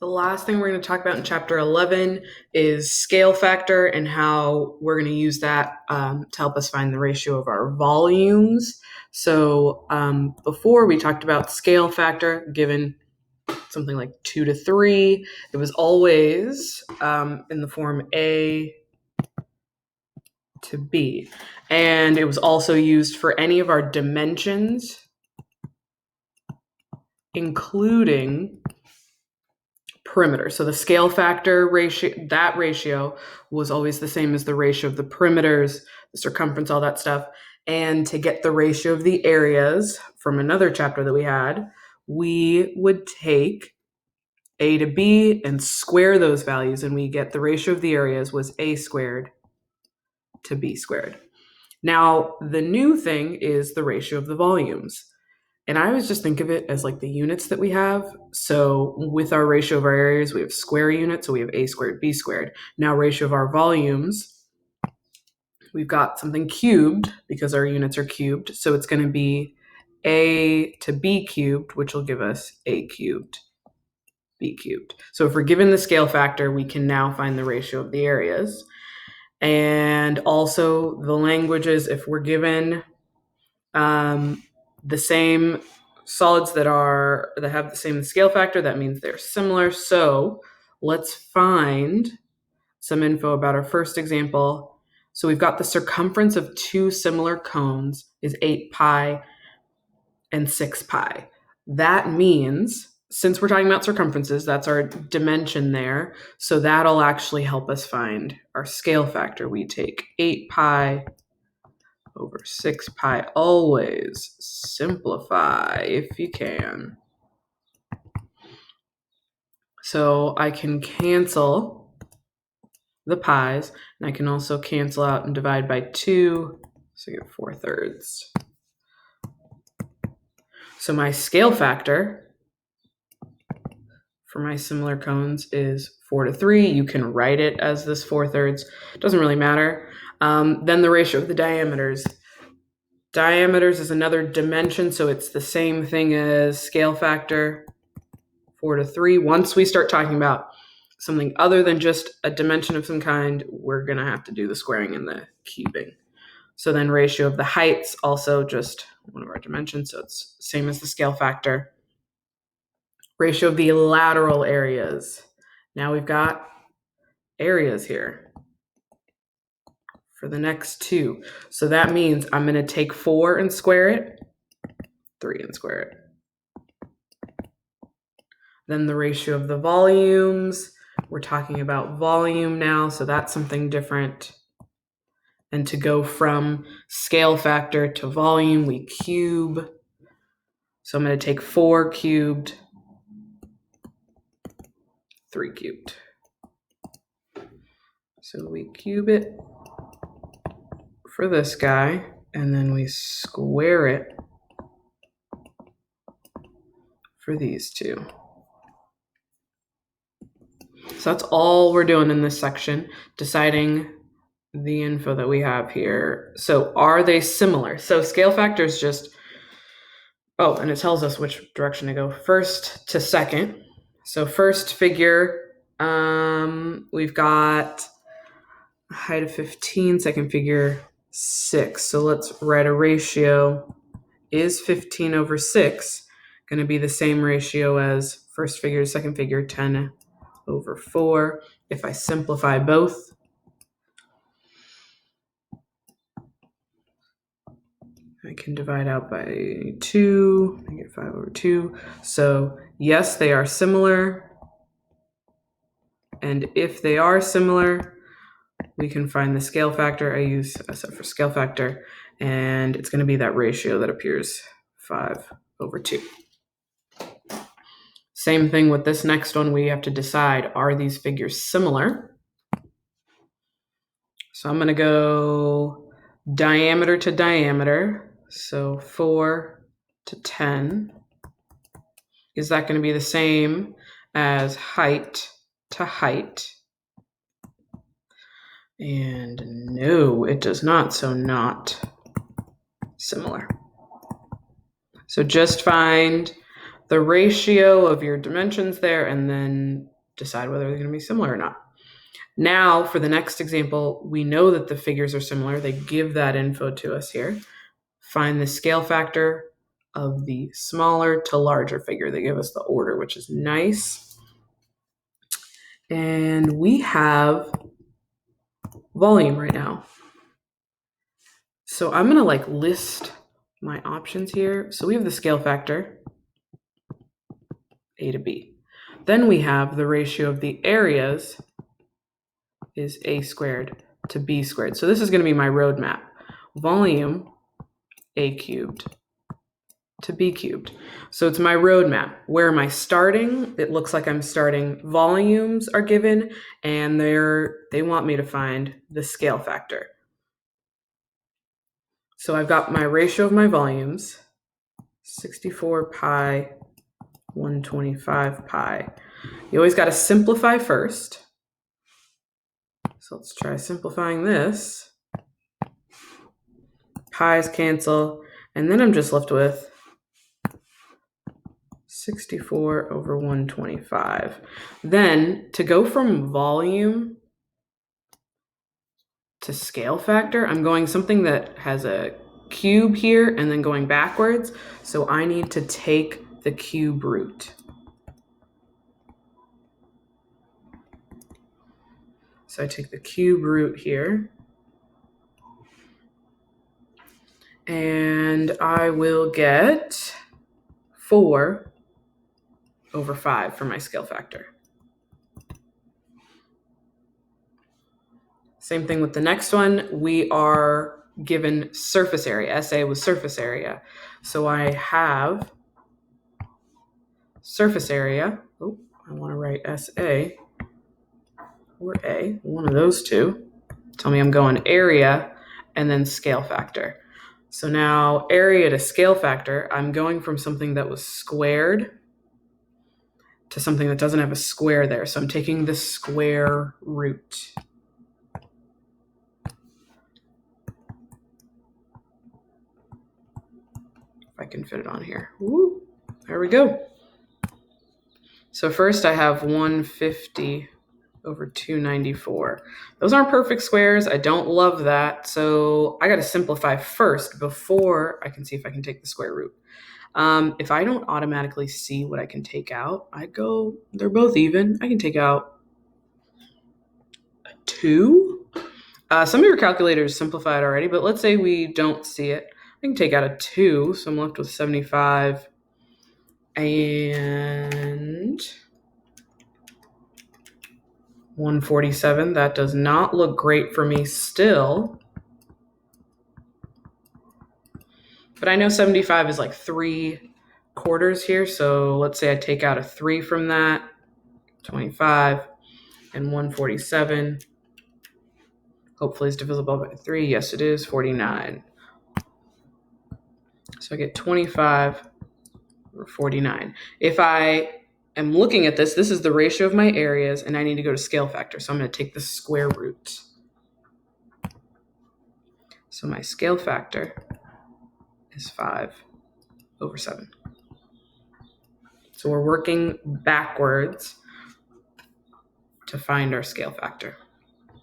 The last thing we're going to talk about in chapter 11 is scale factor and how we're going to use that to help us find the ratio of our volumes. So before we talked about scale factor given something like 2 to 3. It was always in the form A to B. And it was also used for any of our dimensions, including perimeter. So the scale factor ratio, that ratio was always the same as the ratio of the perimeters, the circumference, all that stuff. And to get the ratio of the areas from another chapter that we had, we would take A to B and square those values, and we get the ratio of the areas was A squared to B squared. Now, the new thing is the ratio of the volumes. And I always just think of it as like the units that we have. So with our ratio of our areas, we have square units. So we have A squared, B squared. Now ratio of our volumes, we've got something cubed because our units are cubed. So it's going to be A to B cubed, which will give us A cubed, B cubed. So if we're given the scale factor, we can now find the ratio of the areas. And also the languages, if we're given the same solids that have the same scale factor, that means they're similar. So let's find some info about our first example. So we've got the circumference of two similar cones is 8 pi and 6 pi. That means, since we're talking about circumferences, that's our dimension there. So that'll actually help us find our scale factor. We take 8 pi over 6 pi. Always simplify if you can. So I can cancel the pi's, and I can also cancel out and divide by 2, so I get 4/3. So my scale factor for my similar cones is 4 to 3. You can write it as this 4/3. It doesn't really matter. Then the ratio of the diameters. Diameters is another dimension, so it's the same thing as scale factor, 4 to 3. Once we start talking about something other than just a dimension of some kind, we're going to have to do the squaring and the cubing. So then ratio of the heights, also just one of our dimensions, so it's same as the scale factor. Ratio of the lateral areas. Now we've got areas here for the next two. So that means I'm going to take 4 and square it, 3 and square it. Then the ratio of the volumes. We're talking about volume now, so that's something different. And to go from scale factor to volume, we cube. So I'm going to take 4 cubed, 3 cubed. So we cube it for this guy, and then we square it for these two. So that's all we're doing in this section, deciding the info that we have here. So are they similar? So scale factor is just, and it tells us which direction to go, first to second. So first figure, we've got a height of 15, second figure 6. So let's write a ratio. Is 15 over 6 going to be the same ratio as first figure to second figure, 10 over 4? If I simplify both, I can divide out by 2, I get 5 over 2. So yes, they are similar. And if they are similar, we can find the scale factor. I use a set for scale factor, and it's going to be that ratio that appears, 5 over 2. Same thing with this next one. We have to decide, are these figures similar? So I'm going to go diameter to diameter. So 4 to 10. Is that going to be the same as height to height? And no, it does not. So not similar. So just find the ratio of your dimensions there and then decide whether they're going to be similar or not. Now, for the next example, we know that the figures are similar. They give that info to us here. Find the scale factor of the smaller to larger figure. They give us the order, which is nice. And we have volume right now. So I'm going to list my options here. So we have the scale factor, A to B. Then we have the ratio of the areas is A squared to B squared. So this is going to be my roadmap. Volume, A cubed to B cubed. So it's my roadmap. Where am I starting? It looks like I'm starting, volumes are given, and they want me to find the scale factor. So I've got my ratio of my volumes, 64 pi, 125 pi. You always got to simplify first. So let's try simplifying this. Pi's cancel, and then I'm just left with 64 over 125. Then to go from volume to scale factor, I'm going something that has a cube here and then going backwards. So I need to take the cube root. So I take the cube root here. And I will get 4 over 5 for my scale factor. Same thing with the next one. We are given surface area. SA was surface area. So I have surface area. Oh, I want to write SA or A, one of those two. Tell me I'm going area and then scale factor. So now area to scale factor, I'm going from something that was squared to something that doesn't have a square there. So I'm taking the square root. If I can fit it on here. Woo, there we go. So first I have 150 over 294. Those aren't perfect squares. I don't love that. So I got to simplify first before I can see if I can take the square root. If I don't automatically see what I can take out, I go, they're both even. I can take out a 2. Some of your calculators simplified already, but let's say we don't see it. I can take out a 2, so I'm left with 75 and 147. That does not look great for me still. But I know 75 is like 3/4 here, so let's say I take out a 3 from that, 25, and 147. Hopefully it's divisible by 3. Yes, it is, 49. So I get 25 over 49. If I am looking at this, this is the ratio of my areas, and I need to go to scale factor. So I'm going to take the square root. So my scale factor is 5 over 7. So we're working backwards to find our scale factor.